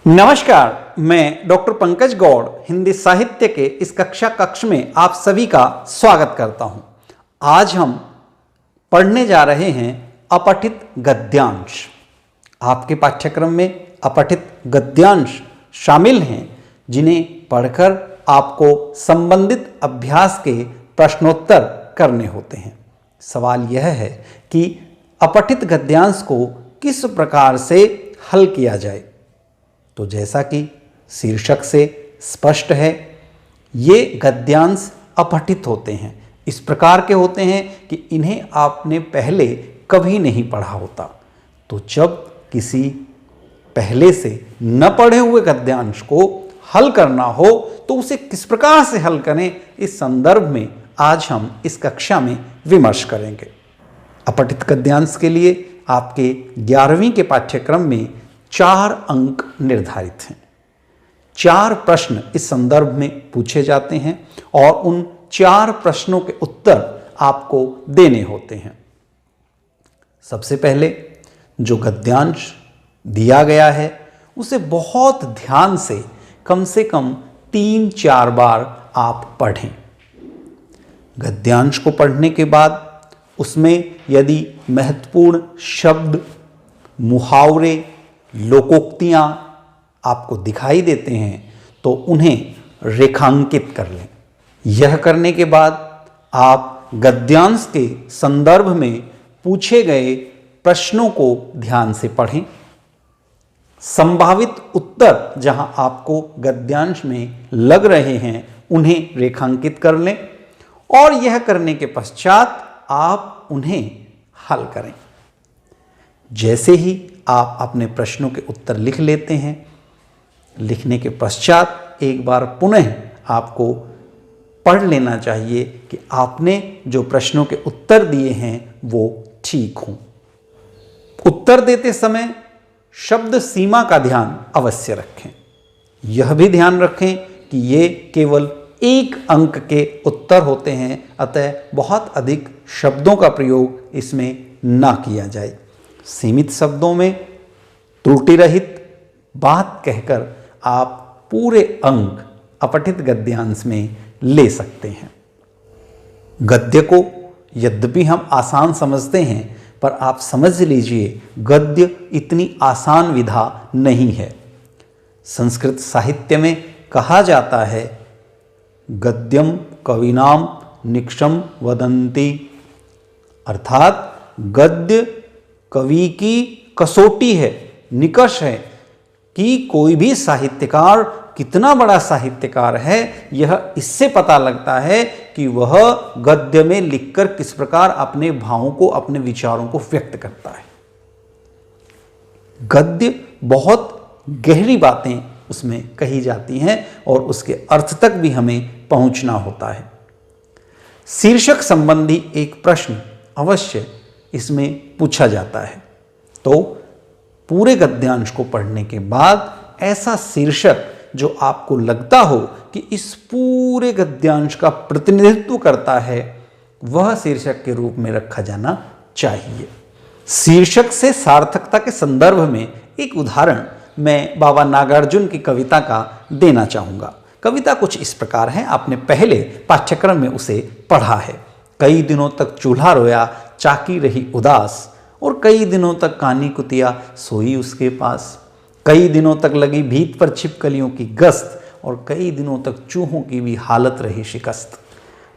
नमस्कार, मैं डॉक्टर पंकज गौड़ हिंदी साहित्य के इस कक्ष में आप सभी का स्वागत करता हूं। आज हम पढ़ने जा रहे हैं अपठित गद्यांश। आपके पाठ्यक्रम में अपठित गद्यांश शामिल हैं, जिन्हें पढ़कर आपको संबंधित अभ्यास के प्रश्नोत्तर करने होते हैं। सवाल यह है कि अपठित गद्यांश को किस प्रकार से हल किया जाए। तो जैसा कि शीर्षक से स्पष्ट है, ये गद्यांश अपठित होते हैं। इस प्रकार के होते हैं कि इन्हें आपने पहले कभी नहीं पढ़ा होता। तो जब किसी पहले से न पढ़े हुए गद्यांश को हल करना हो तो उसे किस प्रकार से हल करें, इस संदर्भ में आज हम इस कक्षा में विमर्श करेंगे। अपठित गद्यांश के लिए आपके 11वीं के पाठ्यक्रम में 4 अंक निर्धारित हैं। 4 प्रश्न इस संदर्भ में पूछे जाते हैं और उन 4 प्रश्नों के उत्तर आपको देने होते हैं। सबसे पहले जो गद्यांश दिया गया है उसे बहुत ध्यान से कम 3-4 बार आप पढ़ें। गद्यांश को पढ़ने के बाद उसमें यदि महत्वपूर्ण शब्द, मुहावरे, लोकोक्तियाँ आपको दिखाई देते हैं तो उन्हें रेखांकित कर लें। यह करने के बाद आप गद्यांश के संदर्भ में पूछे गए प्रश्नों को ध्यान से पढ़ें। संभावित उत्तर जहां आपको गद्यांश में लग रहे हैं उन्हें रेखांकित कर लें और यह करने के पश्चात आप उन्हें हल करें। जैसे ही आप अपने प्रश्नों के उत्तर लिख लेते हैं, लिखने के पश्चात एक बार पुनः आपको पढ़ लेना चाहिए कि आपने जो प्रश्नों के उत्तर दिए हैं वो ठीक हों। उत्तर देते समय शब्द सीमा का ध्यान अवश्य रखें। यह भी ध्यान रखें कि ये केवल 1 अंक के उत्तर होते हैं, अतः बहुत अधिक शब्दों का प्रयोग इसमें ना किया जाए। सीमित शब्दों में त्रुटि रहित बात कहकर आप पूरे अंक अपठित गद्यांश में ले सकते हैं। गद्य को यद्यपि हम आसान समझते हैं, पर आप समझ लीजिए गद्य इतनी आसान विधा नहीं है। संस्कृत साहित्य में कहा जाता है, गद्यम कविनाम निक्षम वदन्ति, अर्थात गद्य कवि की कसौटी है, निकष है कि कोई भी साहित्यकार कितना बड़ा साहित्यकार है, यह इससे पता लगता है कि वह गद्य में लिखकर किस प्रकार अपने भावों को, अपने विचारों को व्यक्त करता है। गद्य बहुत गहरी बातें उसमें कही जाती हैं और उसके अर्थ तक भी हमें पहुंचना होता है। शीर्षक संबंधी एक प्रश्न अवश्य इसमें पूछा जाता है। तो पूरे गद्यांश को पढ़ने के बाद ऐसा शीर्षक जो आपको लगता हो कि इस पूरे गद्यांश का प्रतिनिधित्व करता है, वह शीर्षक के रूप में रखा जाना चाहिए। शीर्षक से सार्थकता के संदर्भ में एक उदाहरण मैं बाबा नागार्जुन की कविता का देना चाहूँगा। कविता कुछ इस प्रकार है, आपने पहले पाठ्यक्रम में उसे पढ़ा है। कई दिनों तक चूल्हा रोया, चाकी रही उदास, और कई दिनों तक कानी कुतिया सोई उसके पास। कई दिनों तक लगी भीत पर छिपकलियों की गश्त, और कई दिनों तक चूहों की भी हालत रही शिकस्त।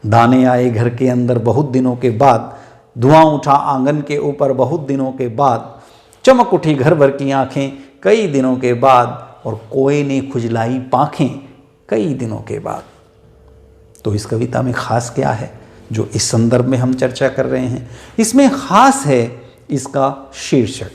दाने आए घर के अंदर बहुत दिनों के बाद, धुआं उठा आंगन के ऊपर बहुत दिनों के बाद, चमक उठी घर भर की आंखें कई दिनों के बाद, और कोई ने खुजलाई पाँखें कई दिनों के बाद। तो इस कविता में खास क्या है जो इस संदर्भ में हम चर्चा कर रहे हैं? इसमें खास है इसका शीर्षक।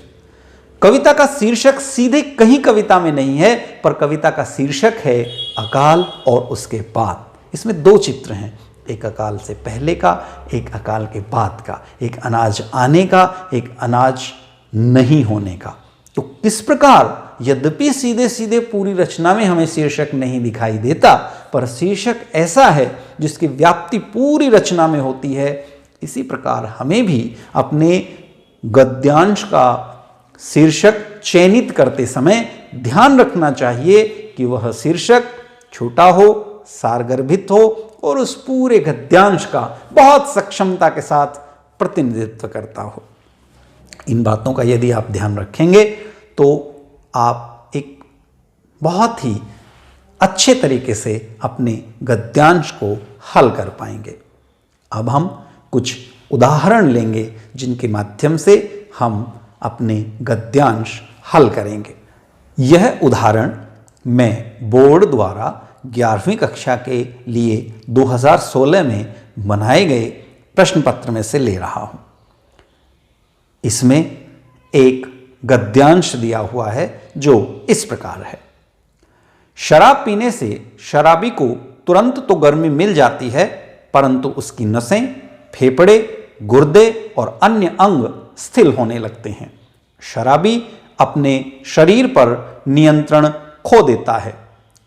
कविता का शीर्षक सीधे कहीं कविता में नहीं है, पर कविता का शीर्षक है अकाल और उसके बाद। इसमें 2 चित्र हैं, एक अकाल से पहले का, एक अकाल के बाद का, एक अनाज आने का, एक अनाज नहीं होने का। तो किस प्रकार, यद्यपि सीधे सीधे पूरी रचना में हमें शीर्षक नहीं दिखाई देता, पर शीर्षक ऐसा है जिसकी व्याप्ति पूरी रचना में होती है, इसी प्रकार हमें भी अपने गद्यांश का शीर्षक चयनित करते समय ध्यान रखना चाहिए कि वह शीर्षक छोटा हो, सारगर्भित हो और उस पूरे गद्यांश का बहुत सक्षमता के साथ प्रतिनिधित्व करता हो। इन बातों का यदि आप ध्यान रखेंगे तो आप एक बहुत ही अच्छे तरीके से अपने गद्यांश को हल कर पाएंगे। अब हम कुछ उदाहरण लेंगे जिनके माध्यम से हम अपने गद्यांश हल करेंगे। यह उदाहरण मैं बोर्ड द्वारा 11वीं कक्षा के लिए 2016 में बनाए गए प्रश्न पत्र में से ले रहा हूं। इसमें एक गद्यांश दिया हुआ है जो इस प्रकार है। शराब पीने से शराबी को तुरंत तो गर्मी मिल जाती है, परंतु उसकी नसें, फेफड़े, गुर्दे और अन्य अंग स्थिर होने लगते हैं। शराबी अपने शरीर पर नियंत्रण खो देता है,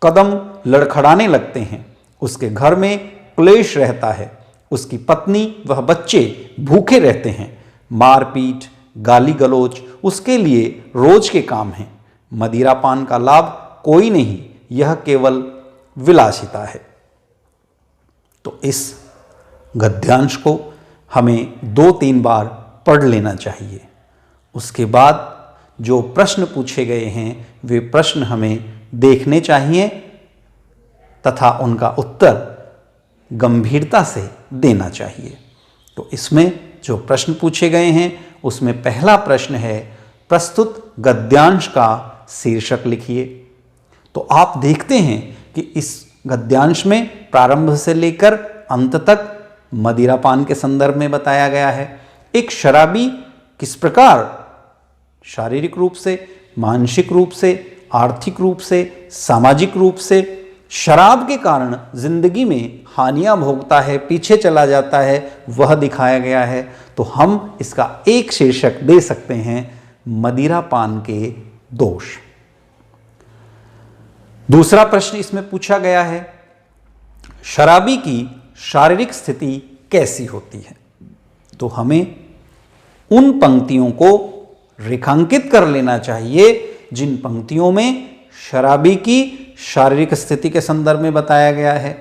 कदम लड़खड़ाने लगते हैं, उसके घर में क्लेश रहता है, उसकी पत्नी वह बच्चे भूखे रहते हैं, मारपीट, गाली गलौज उसके लिए रोज के काम हैं। मदिरापान का लाभ कोई नहीं, यह केवल विलासिता है। तो इस गद्यांश को हमें 2-3 बार पढ़ लेना चाहिए। उसके बाद जो प्रश्न पूछे गए हैं वे प्रश्न हमें देखने चाहिए तथा उनका उत्तर गंभीरता से देना चाहिए। तो इसमें जो प्रश्न पूछे गए हैं उसमें पहला प्रश्न है, प्रस्तुत गद्यांश का शीर्षक लिखिए। तो आप देखते हैं कि इस गद्यांश में प्रारंभ से लेकर अंत तक मदिरापान के संदर्भ में बताया गया है। एक शराबी किस प्रकार शारीरिक रूप से, मानसिक रूप से, आर्थिक रूप से, सामाजिक रूप से शराब के कारण जिंदगी में हानियां भोगता है, पीछे चला जाता है, वह दिखाया गया है। तो हम इसका एक शीर्षक दे सकते हैं, मदिरापान के दोष। दूसरा प्रश्न इसमें पूछा गया है, शराबी की शारीरिक स्थिति कैसी होती है। तो हमें उन पंक्तियों को रेखांकित कर लेना चाहिए जिन पंक्तियों में शराबी की शारीरिक स्थिति के संदर्भ में बताया गया है।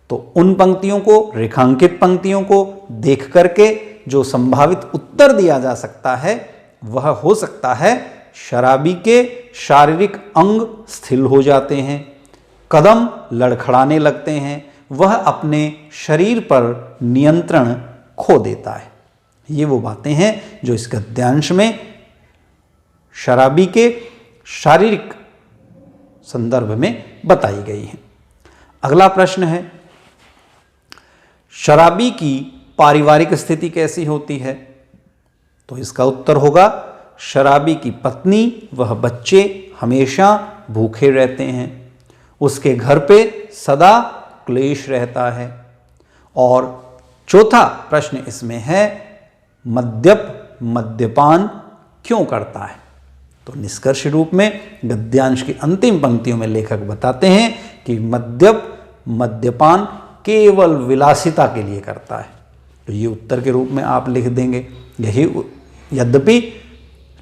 तो उन पंक्तियों को, रेखांकित पंक्तियों को देख करके जो संभावित उत्तर दिया जा सकता है वह हो सकता है, शराबी के शारीरिक अंग स्थिर हो जाते हैं, कदम लड़खड़ाने लगते हैं, वह अपने शरीर पर नियंत्रण खो देता है। ये वो बातें हैं जो इस गद्यांश में शराबी के शारीरिक संदर्भ में बताई गई हैं। अगला प्रश्न है, शराबी की पारिवारिक स्थिति कैसी होती है। तो इसका उत्तर होगा, शराबी की पत्नी वह बच्चे हमेशा भूखे रहते हैं, उसके घर पे सदा क्लेश रहता है। और चौथा प्रश्न इसमें है, मद्यपान क्यों करता है। तो निष्कर्ष रूप में गद्यांश की अंतिम पंक्तियों में लेखक बताते हैं कि मद्यपान केवल विलासिता के लिए करता है। तो ये उत्तर के रूप में आप लिख देंगे। यही यद्यपि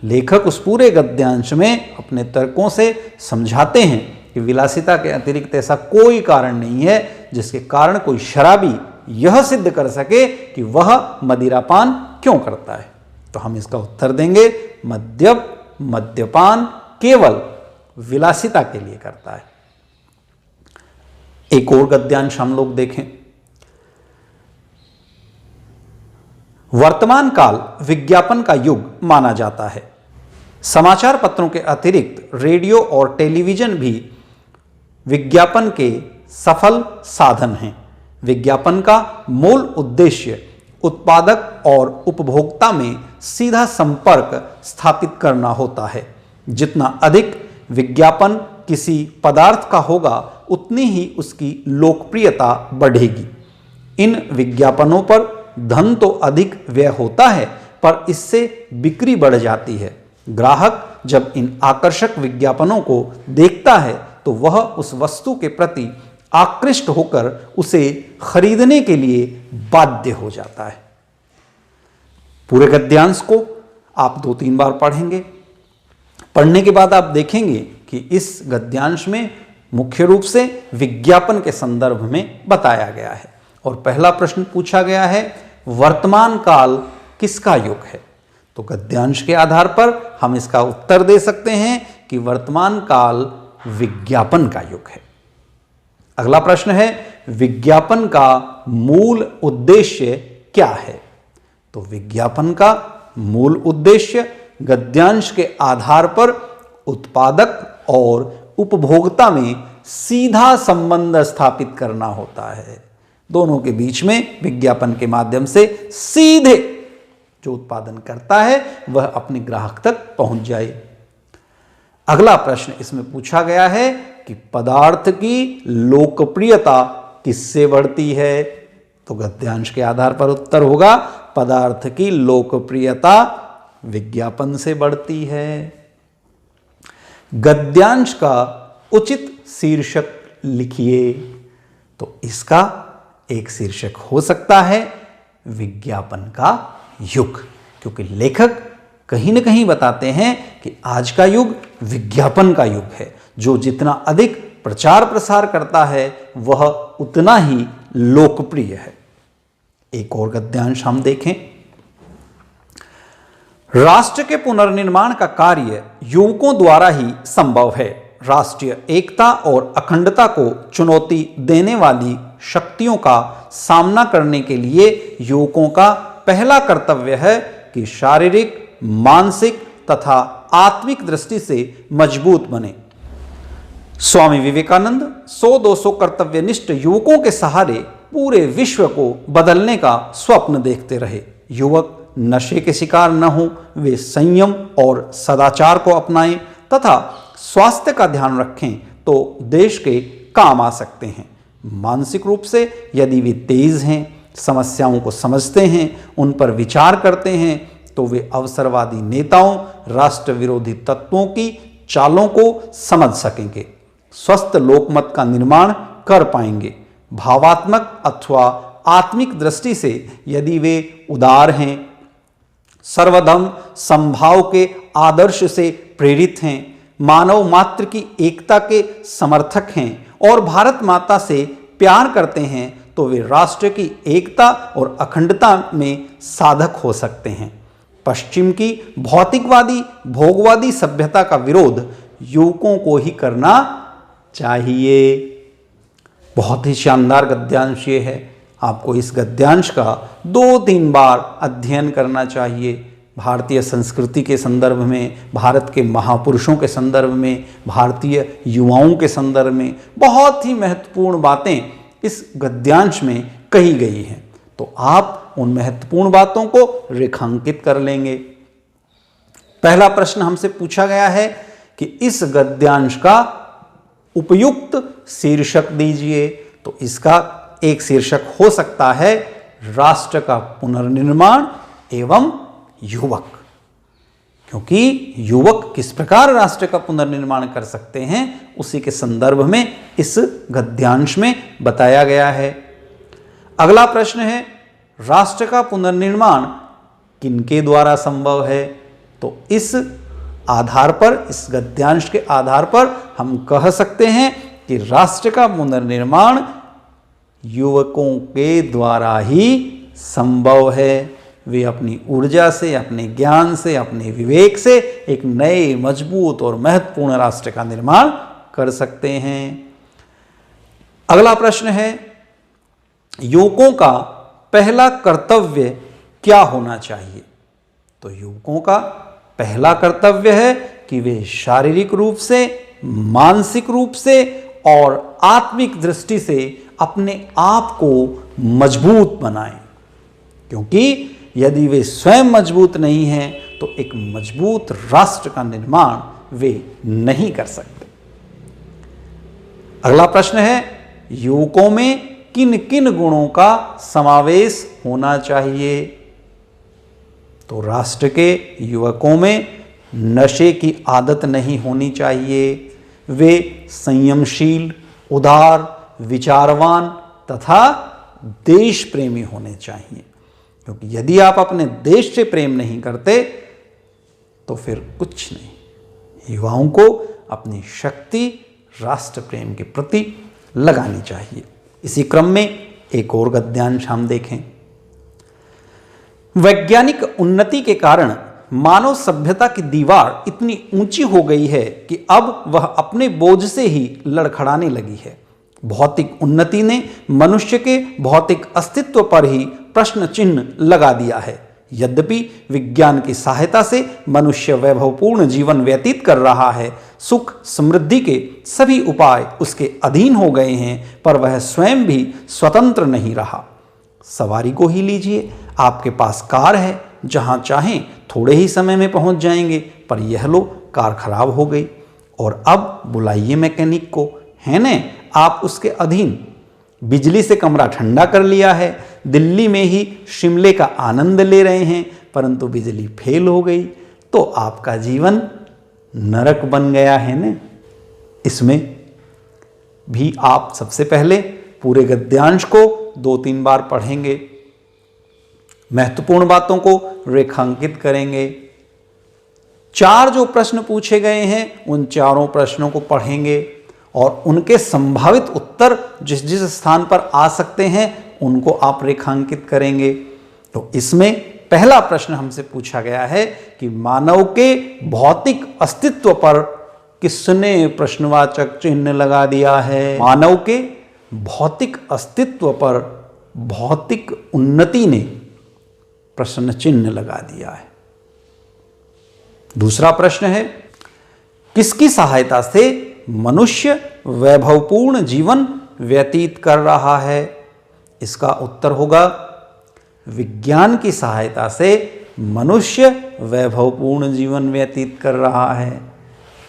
लेखक उस पूरे गद्यांश में अपने तर्कों से समझाते हैं कि विलासिता के अतिरिक्त ऐसा कोई कारण नहीं है जिसके कारण कोई शराबी यह सिद्ध कर सके कि वह मदिरापान क्यों करता है। तो हम इसका उत्तर देंगे, मद्यपान केवल विलासिता के लिए करता है। एक और गद्यांश हम लोग देखें। वर्तमान काल विज्ञापन का युग माना जाता है। समाचार पत्रों के अतिरिक्त रेडियो और टेलीविजन भी विज्ञापन के सफल साधन हैं। विज्ञापन का मूल उद्देश्य उत्पादक और उपभोक्ता में सीधा संपर्क स्थापित करना होता है। जितना अधिक विज्ञापन किसी पदार्थ का होगा उतनी ही उसकी लोकप्रियता बढ़ेगी। इन विज्ञापनों पर धन तो अधिक व्यय होता है, पर इससे बिक्री बढ़ जाती है। ग्राहक जब इन आकर्षक विज्ञापनों को देखता है तो वह उस वस्तु के प्रति आकृष्ट होकर उसे खरीदने के लिए बाध्य हो जाता है। पूरे गद्यांश को आप 2-3 बार पढ़ेंगे। पढ़ने के बाद आप देखेंगे कि इस गद्यांश में मुख्य रूप से विज्ञापन के संदर्भ में बताया गया है। और पहला प्रश्न पूछा गया है, वर्तमान काल किसका युग है? तो गद्यांश के आधार पर हम इसका उत्तर दे सकते हैं कि वर्तमान काल विज्ञापन का युग है। अगला प्रश्न है, विज्ञापन का मूल उद्देश्य क्या है? तो विज्ञापन का मूल उद्देश्य गद्यांश के आधार पर उत्पादक और उपभोक्ता में सीधा संबंध स्थापित करना होता है। दोनों के बीच में विज्ञापन के माध्यम से सीधे जो उत्पादन करता है वह अपने ग्राहक तक पहुंच जाए। अगला प्रश्न इसमें पूछा गया है कि पदार्थ की लोकप्रियता किससे बढ़ती है? तो गद्यांश के आधार पर उत्तर होगा, पदार्थ की लोकप्रियता विज्ञापन से बढ़ती है। गद्यांश का उचित शीर्षक लिखिए। तो इसका एक शीर्षक हो सकता है विज्ञापन का युग, क्योंकि लेखक कहीं न कहीं बताते हैं कि आज का युग विज्ञापन का युग है। जो जितना अधिक प्रचार प्रसार करता है वह उतना ही लोकप्रिय है। एक और गद्यांश हम देखें, राष्ट्र के पुनर्निर्माण का कार्य युवकों द्वारा ही संभव है। राष्ट्रीय एकता और अखंडता को चुनौती देने वाली शक्तियों का सामना करने के लिए युवकों का पहला कर्तव्य है कि शारीरिक, मानसिक तथा आत्मिक दृष्टि से मजबूत बने। स्वामी विवेकानंद 100-200 कर्तव्यनिष्ठ युवकों के सहारे पूरे विश्व को बदलने का स्वप्न देखते रहे। युवक नशे के शिकार न हो, वे संयम और सदाचार को अपनाएं तथा स्वास्थ्य का ध्यान रखें तो देश के काम आ सकते हैं। मानसिक रूप से यदि वे तेज हैं, समस्याओं को समझते हैं, उन पर विचार करते हैं तो वे अवसरवादी नेताओं, राष्ट्र विरोधी तत्वों की चालों को समझ सकेंगे, स्वस्थ लोकमत का निर्माण कर पाएंगे। भावात्मक अथवा आत्मिक दृष्टि से यदि वे उदार हैं, सर्वधर्म समभाव के आदर्श से प्रेरित हैं, मानव मात्र की एकता के समर्थक हैं और भारत माता से प्यार करते हैं तो वे राष्ट्र की एकता और अखंडता में साधक हो सकते हैं। पश्चिम की भौतिकवादी भोगवादी सभ्यता का विरोध युवकों को ही करना चाहिए। बहुत ही शानदार गद्यांश ये है। आपको इस गद्यांश का 2-3 बार अध्ययन करना चाहिए। भारतीय संस्कृति के संदर्भ में, भारत के महापुरुषों के संदर्भ में, भारतीय युवाओं के संदर्भ में बहुत ही महत्वपूर्ण बातें इस गद्यांश में कही गई हैं। तो आप उन महत्वपूर्ण बातों को रेखांकित कर लेंगे। पहला प्रश्न हमसे पूछा गया है कि इस गद्यांश का उपयुक्त शीर्षक दीजिए। तो इसका एक शीर्षक हो सकता है राष्ट्र का पुनर्निर्माण एवं युवक, क्योंकि युवक किस प्रकार राष्ट्र का पुनर्निर्माण कर सकते हैं उसी के संदर्भ में इस गद्यांश में बताया गया है। अगला प्रश्न है, राष्ट्र का पुनर्निर्माण किनके द्वारा संभव है? तो इस आधार पर, इस गद्यांश के आधार पर हम कह सकते हैं कि राष्ट्र का पुनर्निर्माण युवकों के द्वारा ही संभव है। वे अपनी ऊर्जा से, अपने ज्ञान से, अपने विवेक से एक नए, मजबूत और महत्वपूर्ण राष्ट्र का निर्माण कर सकते हैं। अगला प्रश्न है, युवकों का पहला कर्तव्य क्या होना चाहिए? तो युवकों का पहला कर्तव्य है कि वे शारीरिक रूप से, मानसिक रूप से और आत्मिक दृष्टि से अपने आप को मजबूत बनाएं, क्योंकि यदि वे स्वयं मजबूत नहीं हैं तो एक मजबूत राष्ट्र का निर्माण वे नहीं कर सकते। अगला प्रश्न है, युवकों में किन किन गुणों का समावेश होना चाहिए? तो राष्ट्र के युवकों में नशे की आदत नहीं होनी चाहिए। वे संयमशील, उदार, विचारवान तथा देश प्रेमी होने चाहिए, क्योंकि यदि आप अपने देश से प्रेम नहीं करते तो फिर कुछ नहीं। युवाओं को अपनी शक्ति राष्ट्र प्रेम के प्रति लगानी चाहिए। इसी क्रम में एक और गद्यांश हम देखें। वैज्ञानिक उन्नति के कारण मानव सभ्यता की दीवार इतनी ऊंची हो गई है कि अब वह अपने बोझ से ही लड़खड़ाने लगी है। भौतिक उन्नति ने मनुष्य के भौतिक अस्तित्व पर ही प्रश्न चिन्ह लगा दिया है। यद्यपि विज्ञान की सहायता से मनुष्य वैभवपूर्ण जीवन व्यतीत कर रहा है, सुख समृद्धि के सभी उपाय उसके अधीन हो गए हैं, पर वह स्वयं भी स्वतंत्र नहीं रहा। सवारी को ही लीजिए, आपके पास कार है, जहां चाहें थोड़े ही समय में पहुंच जाएंगे, पर यह लो कार खराब हो गई और अब बुलाइए मैकेनिक को, है न, आप उसके अधीन। बिजली से कमरा ठंडा कर लिया है, दिल्ली में ही शिमले का आनंद ले रहे हैं, परंतु बिजली फेल हो गई तो आपका जीवन नरक बन गया है न। इसमें भी आप सबसे पहले पूरे गद्यांश को 2-3 बार पढ़ेंगे, महत्वपूर्ण बातों को रेखांकित करेंगे। 4 जो प्रश्न पूछे गए हैं उन चारों प्रश्नों को पढ़ेंगे और उनके संभावित उत्तर जिस जिस स्थान पर आ सकते हैं उनको आप रेखांकित करेंगे। तो इसमें पहला प्रश्न हमसे पूछा गया है कि मानव के भौतिक अस्तित्व पर किसने प्रश्नवाचक चिन्ह लगा दिया है। मानव के भौतिक अस्तित्व पर भौतिक उन्नति ने प्रश्न चिन्ह लगा दिया है। दूसरा प्रश्न है, किसकी सहायता से मनुष्य वैभवपूर्ण जीवन व्यतीत कर रहा है। इसका उत्तर होगा, विज्ञान की सहायता से मनुष्य वैभवपूर्ण जीवन व्यतीत कर रहा है।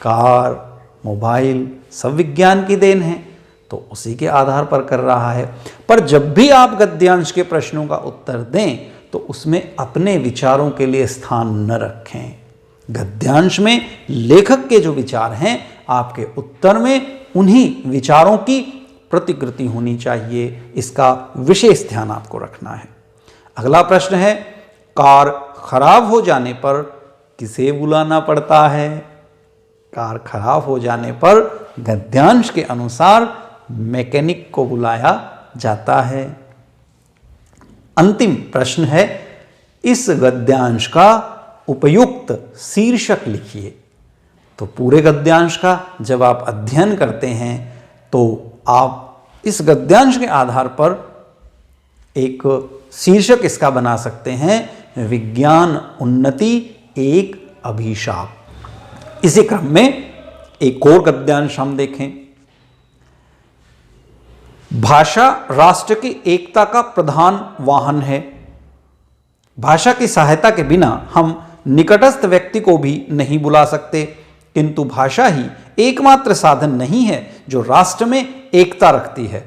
कार, मोबाइल सब विज्ञान की देन है, तो उसी के आधार पर कर रहा है। पर जब भी आप गद्यांश के प्रश्नों का उत्तर दें तो उसमें अपने विचारों के लिए स्थान न रखें। गद्यांश में लेखक के जो विचार हैं, आपके उत्तर में उन्हीं विचारों की प्रतिकृति होनी चाहिए। इसका विशेष ध्यान आपको रखना है। अगला प्रश्न है, कार खराब हो जाने पर किसे बुलाना पड़ता है। कार खराब हो जाने पर गद्यांश के अनुसार मैकेनिक को बुलाया जाता है। अंतिम प्रश्न है, इस गद्यांश का उपयुक्त शीर्षक लिखिए। तो पूरे गद्यांश का जब आप अध्ययन करते हैं तो आप इस गद्यांश के आधार पर एक शीर्षक इसका बना सकते हैं, विज्ञान उन्नति एक अभिशाप। इसी क्रम में एक और गद्यांश हम देखें। भाषा राष्ट्र की एकता का प्रधान वाहन है। भाषा की सहायता के बिना हम निकटस्थ व्यक्ति को भी नहीं बुला सकते, किंतु भाषा ही एकमात्र साधन नहीं है जो राष्ट्र में एकता रखती है।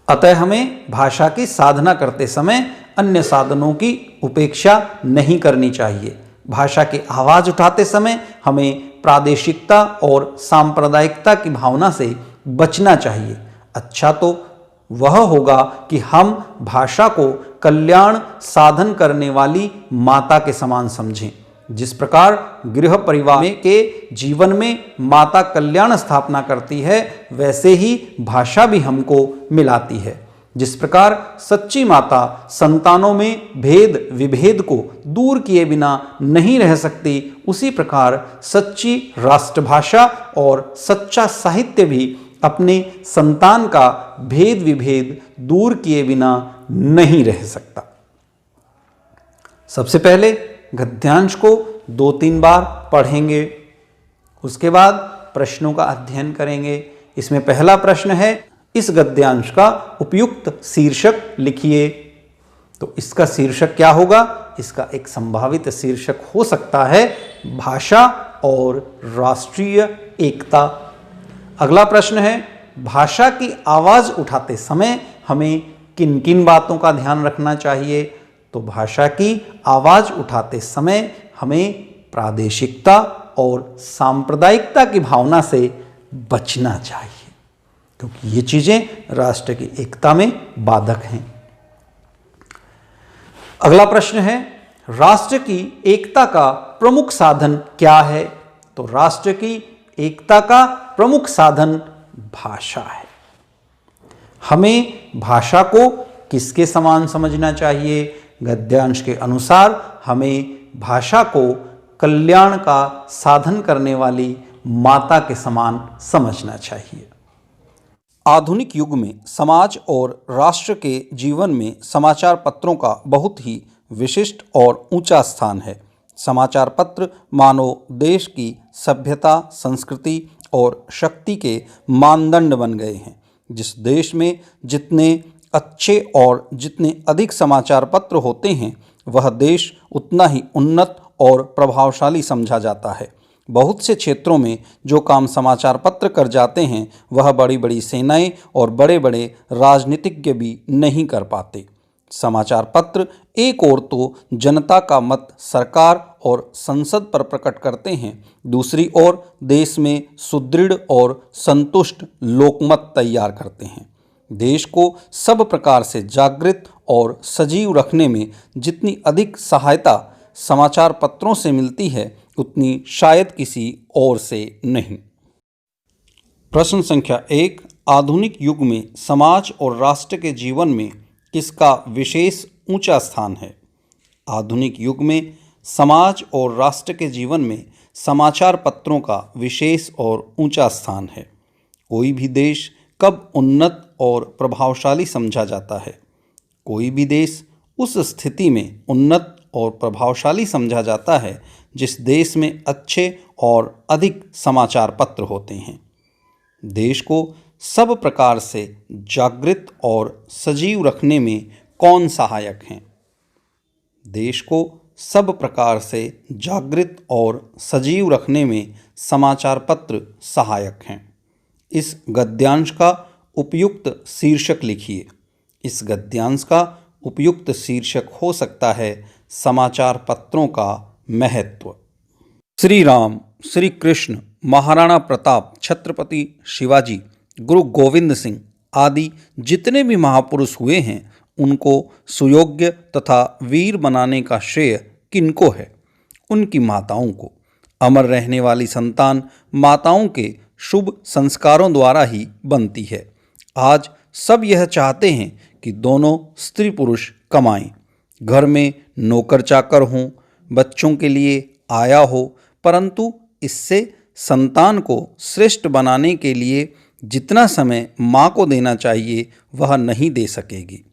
अतः हमें भाषा की साधना करते समय अन्य साधनों की उपेक्षा नहीं करनी चाहिए। भाषा की आवाज उठाते समय हमें प्रादेशिकता और सांप्रदायिकता की भावना से बचना चाहिए। अच्छा तो वह होगा कि हम भाषा को कल्याण साधन करने वाली माता के समान समझें। जिस प्रकार गृह परिवार के जीवन में माता कल्याण स्थापना करती है, वैसे ही भाषा भी हमको मिलाती है। जिस प्रकार सच्ची माता संतानों में भेद विभेद को दूर किए बिना नहीं रह सकती, उसी प्रकार सच्ची राष्ट्रभाषा और सच्चा साहित्य भी अपने संतान का भेद विभेद दूर किए बिना नहीं रह सकता। सबसे पहले गद्यांश को 2-3 बार पढ़ेंगे, उसके बाद प्रश्नों का अध्ययन करेंगे। इसमें पहला प्रश्न है, इस गद्यांश का उपयुक्त शीर्षक लिखिए। तो इसका शीर्षक क्या होगा? इसका एक संभावित शीर्षक हो सकता है भाषा और राष्ट्रीय एकता। अगला प्रश्न है, भाषा की आवाज उठाते समय हमें किन किन बातों का ध्यान रखना चाहिए? तो भाषा की आवाज उठाते समय हमें प्रादेशिकता और सांप्रदायिकता की भावना से बचना चाहिए, क्योंकि ये चीजें राष्ट्र की एकता में बाधक हैं। अगला प्रश्न है, राष्ट्र की एकता का प्रमुख साधन क्या है? तो राष्ट्र की एकता का प्रमुख साधन भाषा है। हमें भाषा को किसके समान समझना चाहिए? गद्यांश के अनुसार हमें भाषा को कल्याण का साधन करने वाली माता के समान समझना चाहिए। आधुनिक युग में समाज और राष्ट्र के जीवन में समाचार पत्रों का बहुत ही विशिष्ट और ऊंचा स्थान है। समाचार पत्र मानो देश की सभ्यता, संस्कृति और शक्ति के मानदंड बन गए हैं। जिस देश में जितने अच्छे और जितने अधिक समाचार पत्र होते हैं, वह देश उतना ही उन्नत और प्रभावशाली समझा जाता है। बहुत से क्षेत्रों में जो काम समाचार पत्र कर जाते हैं, वह बड़ी बड़ी सेनाएं और बड़े बड़े राजनीतिज्ञ भी नहीं कर पाते। समाचार पत्र एक ओर तो जनता का मत सरकार और संसद पर प्रकट करते हैं, दूसरी ओर देश में सुदृढ़ और संतुष्ट लोकमत तैयार करते हैं। देश को सब प्रकार से जागृत और सजीव रखने में जितनी अधिक सहायता समाचार पत्रों से मिलती है, उतनी शायद किसी और से नहीं। प्रश्न संख्या 1, आधुनिक युग में समाज और राष्ट्र के जीवन में किसका विशेष ऊंचा स्थान है? आधुनिक युग में समाज और राष्ट्र के जीवन में समाचार पत्रों का विशेष और ऊंचा स्थान है। कोई भी देश कब उन्नत और प्रभावशाली समझा जाता है? कोई भी देश उस स्थिति में उन्नत और प्रभावशाली समझा जाता है जिस देश में अच्छे और अधिक समाचार पत्र होते हैं। देश को सब प्रकार से जागृत और सजीव रखने में कौन सहायक हैं? देश को सब प्रकार से जागृत और सजीव रखने में समाचार पत्र सहायक हैं। इस गद्यांश का उपयुक्त शीर्षक लिखिए। इस गद्यांश का उपयुक्त शीर्षक हो सकता है समाचार पत्रों का महत्व। श्री राम, श्री कृष्ण, महाराणा प्रताप, छत्रपति शिवाजी, गुरु गोविंद सिंह आदि जितने भी महापुरुष हुए हैं, उनको सुयोग्य तथा वीर बनाने का श्रेय किनको है? उनकी माताओं को। अमर रहने वाली संतान माताओं के शुभ संस्कारों द्वारा ही बनती है। आज सब यह चाहते हैं कि दोनों स्त्री पुरुष कमाएं, घर में नौकर चाकर हों, बच्चों के लिए आया हो, परंतु इससे संतान को श्रेष्ठ बनाने के लिए जितना समय माँ को देना चाहिए, वह नहीं दे सकेगी।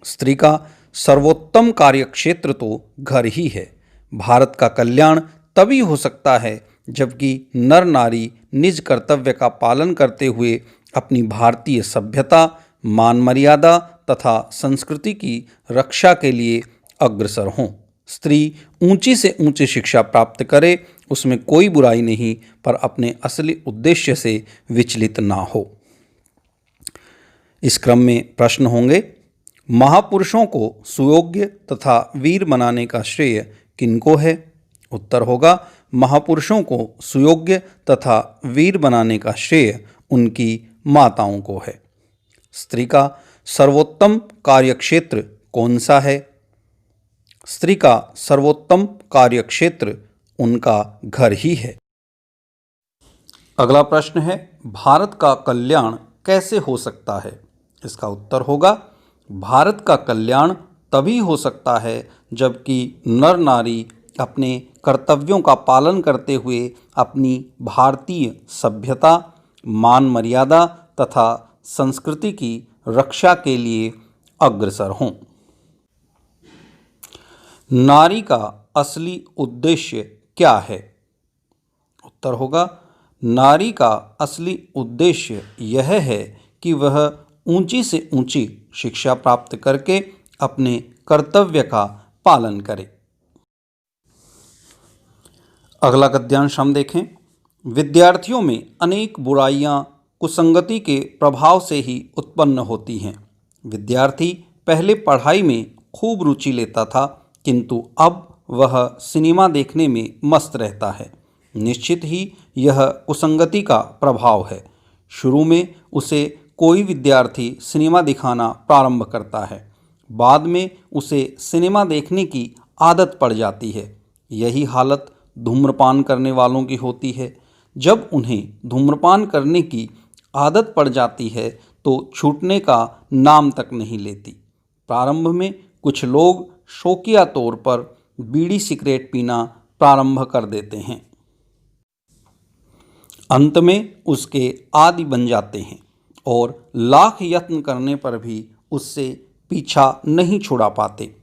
स्त्री का सर्वोत्तम कार्यक्षेत्र तो घर ही है। भारत का कल्याण तभी हो सकता है जबकि नर नारी निज कर्तव्य का पालन करते हुए अपनी भारतीय सभ्यता, मान मर्यादा तथा संस्कृति की रक्षा के लिए अग्रसर हों। स्त्री ऊंची से ऊंची शिक्षा प्राप्त करे, उसमें कोई बुराई नहीं, पर अपने असली उद्देश्य से विचलित ना हो। इस क्रम में प्रश्न होंगे। महापुरुषों को सुयोग्य तथा वीर बनाने का श्रेय किनको है? उत्तर होगा, महापुरुषों को सुयोग्य तथा वीर बनाने का श्रेय उनकी माताओं को है। स्त्री का सर्वोत्तम कार्यक्षेत्र कौन सा है? स्त्री का सर्वोत्तम कार्यक्षेत्र उनका घर ही है। अगला प्रश्न है, भारत का कल्याण कैसे हो सकता है? इसका उत्तर होगा, भारत का कल्याण तभी हो सकता है जबकि नर नारी अपने कर्तव्यों का पालन करते हुए अपनी भारतीय सभ्यता, मान मर्यादा तथा संस्कृति की रक्षा के लिए अग्रसर हों। नारी का असली उद्देश्य क्या है? उत्तर होगा, नारी का असली उद्देश्य यह है कि वह ऊंची से ऊंची शिक्षा प्राप्त करके अपने कर्तव्य का पालन करे। अगला गद्यांश हम देखें। विद्यार्थियों में अनेक बुराइयां कुसंगति के प्रभाव से ही उत्पन्न होती हैं। विद्यार्थी पहले पढ़ाई में खूब रुचि लेता था, किंतु अब वह सिनेमा देखने में मस्त रहता है। निश्चित ही यह कुसंगति का प्रभाव है। शुरू में उसे कोई विद्यार्थी सिनेमा दिखाना प्रारंभ करता है, बाद में उसे सिनेमा देखने की आदत पड़ जाती है। यही हालत धूम्रपान करने वालों की होती है। जब उन्हें धूम्रपान करने की आदत पड़ जाती है तो छूटने का नाम तक नहीं लेती। प्रारंभ में कुछ लोग शौकिया तौर पर बीड़ी सिगरेट पीना प्रारंभ कर देते हैं, अंत में उसके आदी बन जाते हैं और लाख यत्न करने पर भी उससे पीछा नहीं छुड़ा पाते।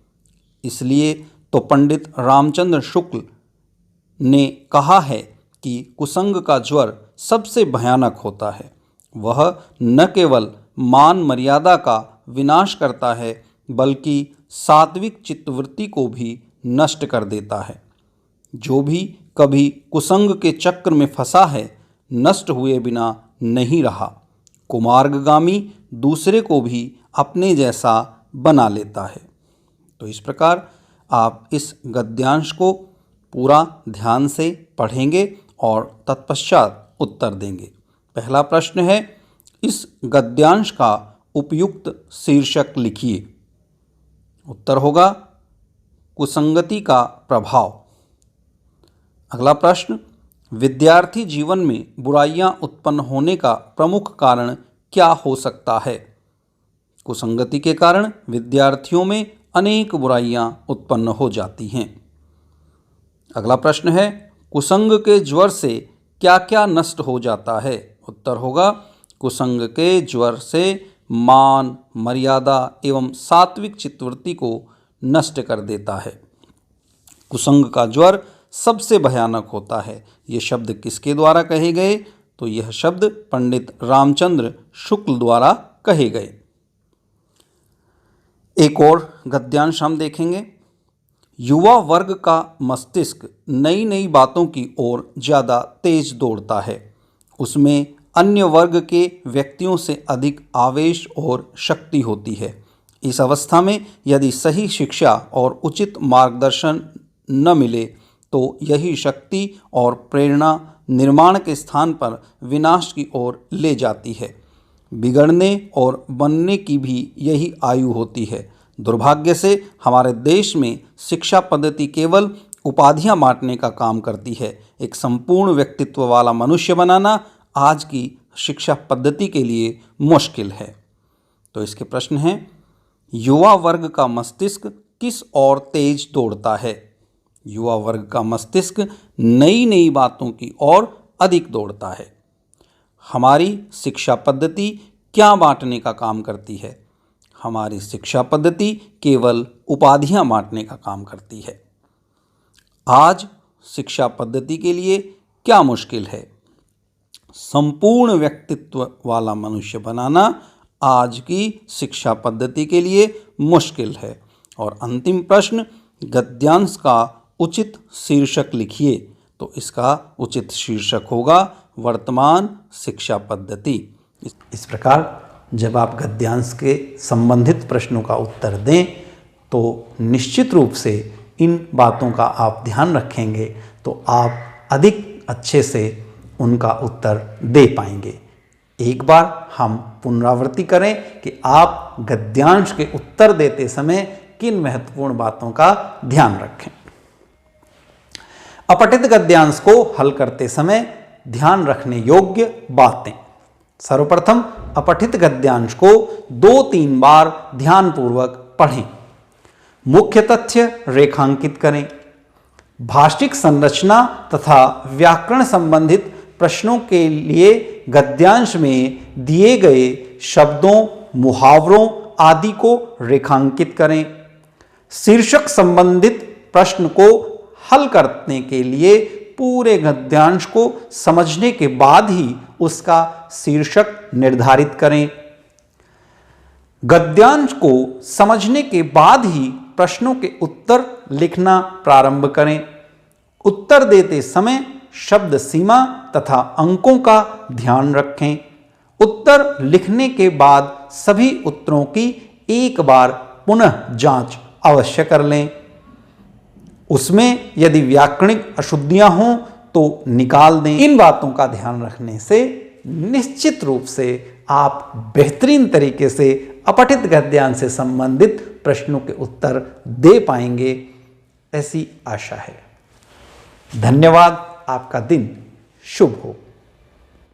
इसलिए तो पंडित रामचंद्र शुक्ल ने कहा है कि कुसंग का ज्वर सबसे भयानक होता है। वह न केवल मान मर्यादा का विनाश करता है बल्कि सात्विक चित्तवृत्ति को भी नष्ट कर देता है। जो भी कभी कुसंग के चक्र में फंसा है नष्ट हुए बिना नहीं रहा। कुमार्गगामी दूसरे को भी अपने जैसा बना लेता है। तो इस प्रकार आप इस गद्यांश को पूरा ध्यान से पढ़ेंगे और तत्पश्चात उत्तर देंगे। पहला प्रश्न है, इस गद्यांश का उपयुक्त शीर्षक लिखिए। उत्तर होगा कुसंगति का प्रभाव। अगला प्रश्न, विद्यार्थी जीवन में बुराइयां उत्पन्न होने का प्रमुख कारण क्या हो सकता है? कुसंगति के कारण विद्यार्थियों में अनेक बुराइयां उत्पन्न हो जाती हैं। अगला प्रश्न है, कुसंग के ज्वर से क्या क्या नष्ट हो जाता है? उत्तर होगा कुसंग के ज्वर से मान मर्यादा एवं सात्विक चित्तवृत्ति को नष्ट कर देता है। कुसंग का ज्वर सबसे भयानक होता है। ये शब्द किसके द्वारा कहे गए? तो यह शब्द पंडित रामचंद्र शुक्ल द्वारा कहे गए। एक और गद्यांश हम देखेंगे। युवा वर्ग का मस्तिष्क नई नई बातों की ओर ज़्यादा तेज दौड़ता है। उसमें अन्य वर्ग के व्यक्तियों से अधिक आवेश और शक्ति होती है। इस अवस्था में यदि सही शिक्षा और उचित मार्गदर्शन न मिले तो यही शक्ति और प्रेरणा निर्माण के स्थान पर विनाश की ओर ले जाती है। बिगड़ने और बनने की भी यही आयु होती है। दुर्भाग्य से हमारे देश में शिक्षा पद्धति केवल उपाधियां बांटने का काम करती है। एक संपूर्ण व्यक्तित्व वाला मनुष्य बनाना आज की शिक्षा पद्धति के लिए मुश्किल है। तो इसके प्रश्न हैं, युवा वर्ग का मस्तिष्क किस ओर तेज दौड़ता है? युवा वर्ग का मस्तिष्क नई नई बातों की ओर अधिक दौड़ता है। हमारी शिक्षा पद्धति क्या बांटने का काम करती है? हमारी शिक्षा पद्धति केवल उपाधियां बांटने का काम करती है। आज शिक्षा पद्धति के लिए क्या मुश्किल है? संपूर्ण व्यक्तित्व वाला मनुष्य बनाना आज की शिक्षा पद्धति के लिए मुश्किल है। और अंतिम प्रश्न, गद्यांश का उचित शीर्षक लिखिए। तो इसका उचित शीर्षक होगा वर्तमान शिक्षा पद्धति। इस प्रकार जब आप गद्यांश के संबंधित प्रश्नों का उत्तर दें तो निश्चित रूप से इन बातों का आप ध्यान रखेंगे तो आप अधिक अच्छे से उनका उत्तर दे पाएंगे। एक बार हम पुनरावृत्ति करें कि आप गद्यांश के उत्तर देते समय किन महत्वपूर्ण बातों का ध्यान रखें। अपठित गद्यांश को हल करते समय ध्यान रखने योग्य बातें। सर्वप्रथम अपठित गद्यांश को 2-3 बार ध्यानपूर्वक पढ़ें। मुख्य तथ्य रेखांकित करें। भाषिक संरचना तथा व्याकरण संबंधित प्रश्नों के लिए गद्यांश में दिए गए शब्दों, मुहावरों आदि को रेखांकित करें। शीर्षक संबंधित प्रश्न को हल करने के लिए पूरे गद्यांश को समझने के बाद ही उसका शीर्षक निर्धारित करें। गद्यांश को समझने के बाद ही प्रश्नों के उत्तर लिखना प्रारंभ करें। उत्तर देते समय शब्द सीमा तथा अंकों का ध्यान रखें। उत्तर लिखने के बाद सभी उत्तरों की एक बार पुनः जांच अवश्य कर लें। उसमें यदि व्याकरणिक अशुद्धियां हों तो निकाल दें। इन बातों का ध्यान रखने से निश्चित रूप से आप बेहतरीन तरीके से अपठित गद्यांश से संबंधित प्रश्नों के उत्तर दे पाएंगे, ऐसी आशा है। धन्यवाद। आपका दिन शुभ हो।